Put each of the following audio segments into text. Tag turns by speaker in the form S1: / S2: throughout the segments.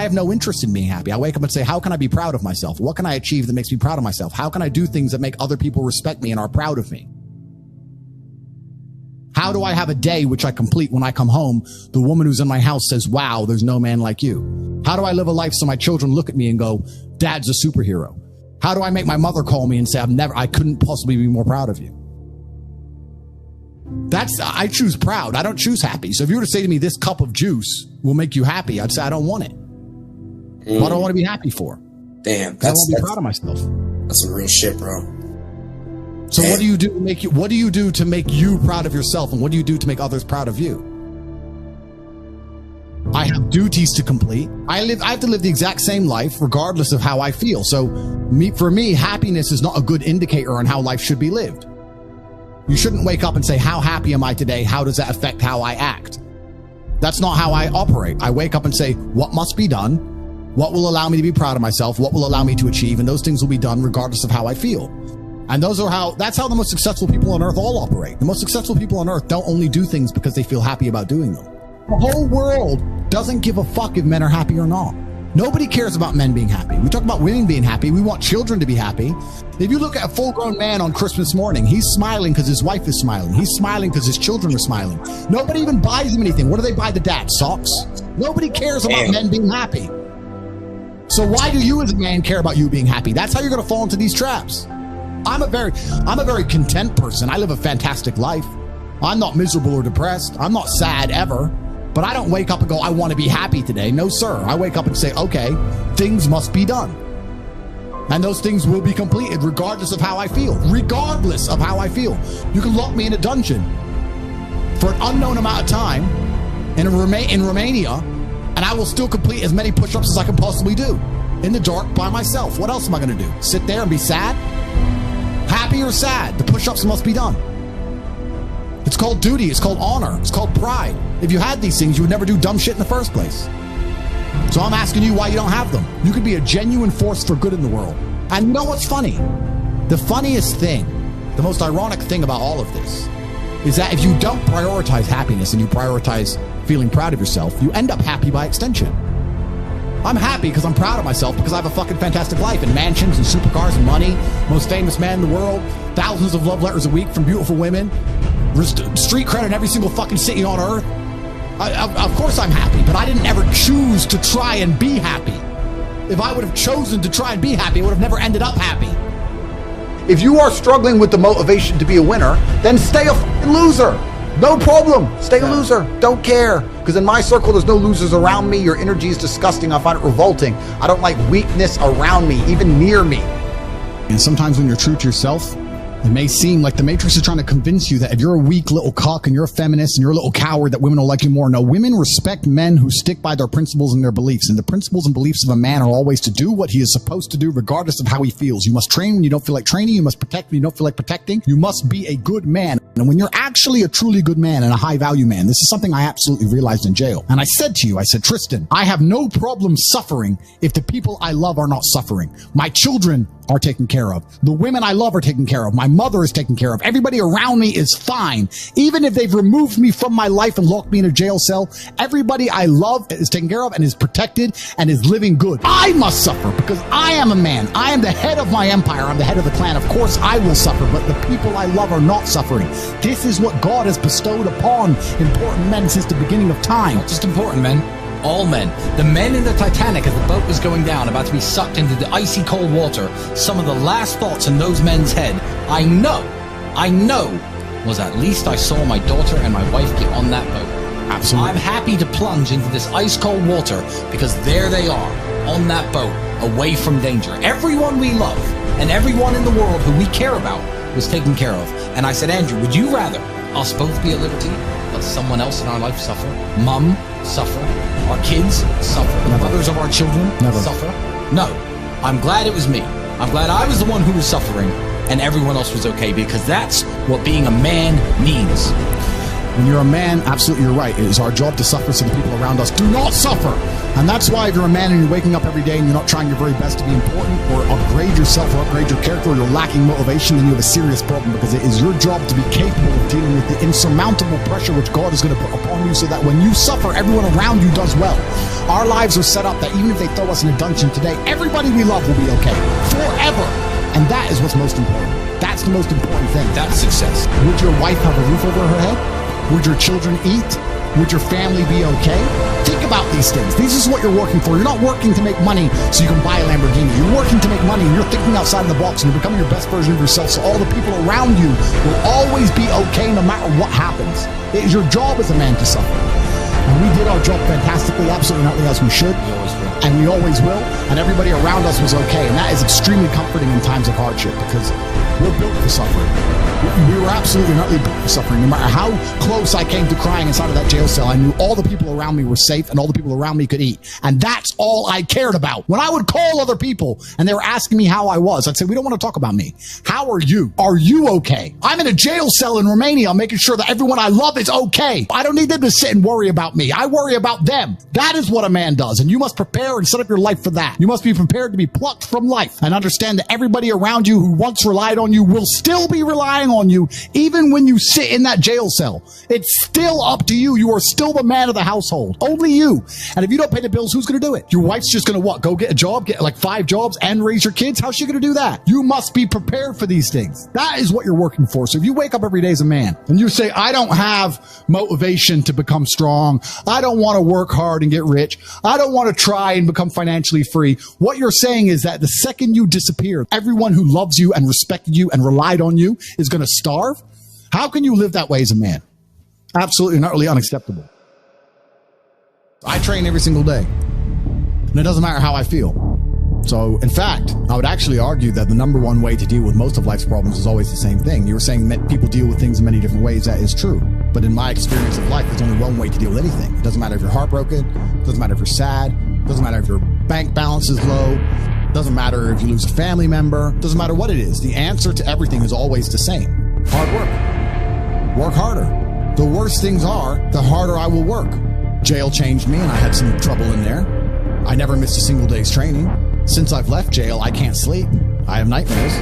S1: I have no interest in being happy. I wake up and say, how can I be proud of myself? What can I achieve that makes me proud of myself? How can I do things that make other people respect me and are proud of me? How do I have a day which I complete when I come home? The woman who's in my house says, wow, there's no man like you. How do I live a life so my children look at me and go, Dad's a superhero? How do I make my mother call me and say, I couldn't possibly be more proud of you? I choose proud. I don't choose happy. So if you were to say to me, this cup of juice will make you happy, I'd say, I don't want it. What do I want to be happy for?
S2: Damn.
S1: I want to be proud of myself.
S2: That's some real shit, bro.
S1: So what do you do to make you proud of yourself, and what do you do to make others proud of you? I have duties to complete. I have to live the exact same life regardless of how I feel. So for me, happiness is not a good indicator on how life should be lived. You shouldn't wake up and say, how happy am I today? How does that affect how I act? That's not how I operate. I wake up and say, what must be done? What will allow me to be proud of myself? What will allow me to achieve? And those things will be done regardless of how I feel. And that's how the most successful people on earth all operate. The most successful people on earth don't only do things because they feel happy about doing them. The whole world doesn't give a fuck if men are happy or not. Nobody cares about men being happy. We talk about women being happy. We want children to be happy. If you look at a full-grown man on Christmas morning, he's smiling because his wife is smiling. He's smiling because his children are smiling. Nobody even buys him anything. What do they buy the dad? Socks? Nobody cares about men being happy. So why do you as a man care about you being happy? That's how you're going to fall into these traps. I'm a very content person. I live a fantastic life. I'm not miserable or depressed. I'm not sad ever. But I don't wake up and go, I want to be happy today. No, sir. I wake up and say, okay, things must be done. And those things will be completed regardless of how I feel. Regardless of how I feel. You can lock me in a dungeon for an unknown amount of time in Romania, and I will still complete as many push-ups as I can possibly do in the dark by myself. What else am I going to do? Sit there and be sad? Happy or sad? The push-ups must be done. It's called duty. It's called honor. It's called pride. If you had these things, you would never do dumb shit in the first place. So I'm asking you why you don't have them. You could be a genuine force for good in the world. And you know what's funny? The funniest thing, the most ironic thing about all of this, is that if you don't prioritize happiness and you prioritize feeling proud of yourself, you end up happy by extension. I'm happy because I'm proud of myself because I have a fucking fantastic life and mansions and supercars and money, most famous man in the world, thousands of love letters a week from beautiful women, street credit in every single fucking city on earth. Of course I'm happy, but I didn't ever choose to try and be happy. If I would have chosen to try and be happy, I would have never ended up happy. If you are struggling with the motivation to be a winner, then stay a fucking loser. No problem. Stay a loser. Don't care. Because in my circle, there's no losers around me. Your energy is disgusting. I find it revolting. I don't like weakness around me, even near me. And sometimes when you're true to yourself, it may seem like the Matrix is trying to convince you that if you're a weak little cuck and you're a feminist and you're a little coward, that women will like you more. No, women respect men who stick by their principles and their beliefs. And the principles and beliefs of a man are always to do what he is supposed to do, regardless of how he feels. You must train when you don't feel like training. You must protect when you don't feel like protecting. You must be a good man. And when you're actually a truly good man and a high value man, this is something I absolutely realized in jail. And I said to you, I said, Tristan, I have no problem suffering if the people I love are not suffering. My children are taken care of. The women I love are taken care of. My mother is taken care of. Everybody around me is fine. Even if they've removed me from my life and locked me in a jail cell, everybody I love is taken care of and is protected and is living good. I must suffer because I am a man. I am the head of my empire. I'm the head of the clan. Of course I will suffer, but the people I love are not suffering. This is what God has bestowed upon important men since the beginning of time.
S3: Not just important men. All men. The men in the Titanic as the boat was going down, about to be sucked into the icy cold water, some of the last thoughts in those men's head, I know, was at least I saw my daughter and my wife get on that boat.
S1: Absolutely.
S3: I'm happy to plunge into this ice cold water because there they are, on that boat, away from danger. Everyone we love and everyone in the world who we care about was taken care of. And I said, Andrew, would you rather us both be at liberty, but someone else in our life suffer? Mum suffer? Our kids suffer? The mothers of our children suffer? No. I'm glad it was me. I'm glad I was the one who was suffering and everyone else was okay, because that's what being a man means.
S1: When you're a man, absolutely you're right. It is our job to suffer so the people around us do not suffer. And that's why if you're a man and you're waking up every day and you're not trying your very best to be important or upgrade yourself or upgrade your character, or you're lacking motivation, then you have a serious problem, because it is your job to be capable of dealing with the insurmountable pressure which God is going to put upon you, so that when you suffer, everyone around you does well. Our lives are set up that even if they throw us in a dungeon today, everybody we love will be okay forever. And that is what's most important. That's the most important thing.
S3: That's success.
S1: Would your wife have a roof over her head? Would your children eat? Would your family be okay? Think about these things. This is what you're working for. You're not working to make money so you can buy a Lamborghini. You're working to make money, and you're thinking outside of the box, and you're becoming your best version of yourself, so all the people around you will always be okay no matter what happens. It is your job as a man to suffer. And we did our job fantastically, absolutely not as we should.
S3: We always will.
S1: And we always will. And everybody around us was okay. And that is extremely comforting in times of hardship, because we're built for suffering. We were absolutely not built for suffering. No matter how close I came to crying inside of that jail cell, I knew all the people around me were safe and all the people around me could eat. And that's all I cared about. When I would call other people and they were asking me how I was, I'd say, we don't want to talk about me. How are you? Are you okay? I'm in a jail cell in Romania, making sure that everyone I love is okay. I don't need them to sit and worry about me. I worry about them. That is what a man does. And you must prepare and set up your life for that. You must be prepared to be plucked from life and understand that everybody around you who once relied on you will still be relying on you, even when you sit in that jail cell. It's still up to you. You are still the man of the household. Only you. And if you don't pay the bills, who's going to do it? Your wife's just going to what? Go get a job, get like 5 jobs and raise your kids? How's she going to do that? You must be prepared for these things. That is what you're working for. So if you wake up every day as a man and you say, I don't have motivation to become strong, I don't want to work hard and get rich, I don't want to try and become financially free, what you're saying is that the second you disappear, everyone who loves you and respected you and relied on you is going to starve. How can you live that way as a man? Absolutely not, really unacceptable. I train every single day, and it doesn't matter how I feel. So, in fact, I would actually argue that the number one way to deal with most of life's problems is always the same thing. You were saying that people deal with things in many different ways. That is true. But in my experience of life, there's only one way to deal with anything. It doesn't matter if you're heartbroken. It doesn't matter if you're sad. It doesn't matter if your bank balance is low. It doesn't matter if you lose a family member. It doesn't matter what it is. The answer to everything is always the same. Hard work. Work harder. The worse things are, the harder I will work. Jail changed me, and I had some trouble in there. I never missed a single day's training. Since I've left jail, I can't sleep. I have nightmares.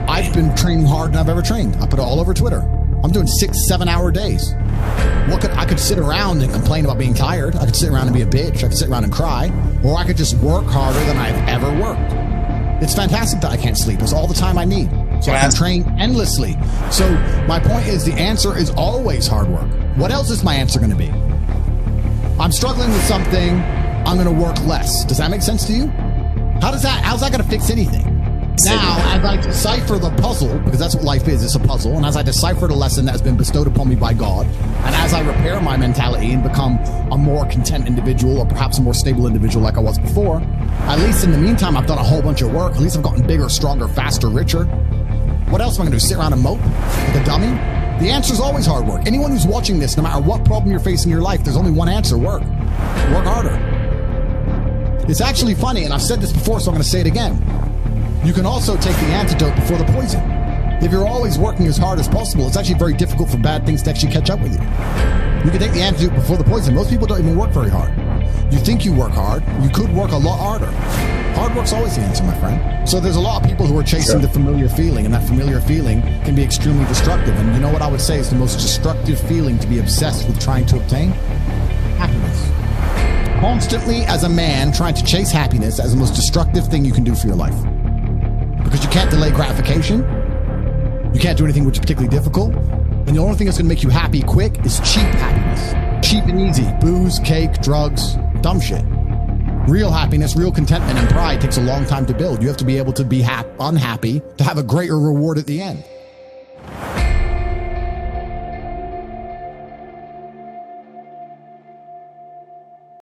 S1: I've been training harder than I've ever trained. I put it all over Twitter. I'm doing 6-7 hour days. I could sit around and complain about being tired. I could sit around and be a bitch. I could sit around and cry. Or I could just work harder than I've ever worked. It's fantastic that I can't sleep. It's all the time I need. So I can train endlessly. So my point is, the answer is always hard work. What else is my answer going to be? I'm struggling with something. I'm going to work less. Does that make sense to you? How's that going to fix anything? Now, as I decipher the puzzle, because that's what life is, it's a puzzle, and as I decipher the lesson that has been bestowed upon me by God, and as I repair my mentality and become a more content individual, or perhaps a more stable individual like I was before, at least in the meantime, I've done a whole bunch of work. At least I've gotten bigger, stronger, faster, richer. What else am I going to do? Sit around and mope like a dummy? The answer is always hard work. Anyone who's watching this, no matter what problem you're facing in your life, there's only one answer: work. Work harder. It's actually funny, and I've said this before, so I'm going to say it again. You can also take the antidote before the poison. If you're always working as hard as possible, it's actually very difficult for bad things to actually catch up with you. You can take the antidote before the poison. Most people don't even work very hard. You think you work hard. You could work a lot harder. Hard work's always the answer, my friend. So there's a lot of people who are chasing the familiar feeling, and that familiar feeling can be extremely destructive. And you know what I would say is the most destructive feeling to be obsessed with trying to obtain? Happiness. Constantly, as a man, trying to chase happiness as the most destructive thing you can do for your life. Because you can't delay gratification. You can't do anything which is particularly difficult. And the only thing that's going to make you happy quick is cheap happiness. Cheap and easy. Booze, cake, drugs, dumb shit. Real happiness, real contentment, and pride takes a long time to build. You have to be able to be unhappy to have a greater reward at the end.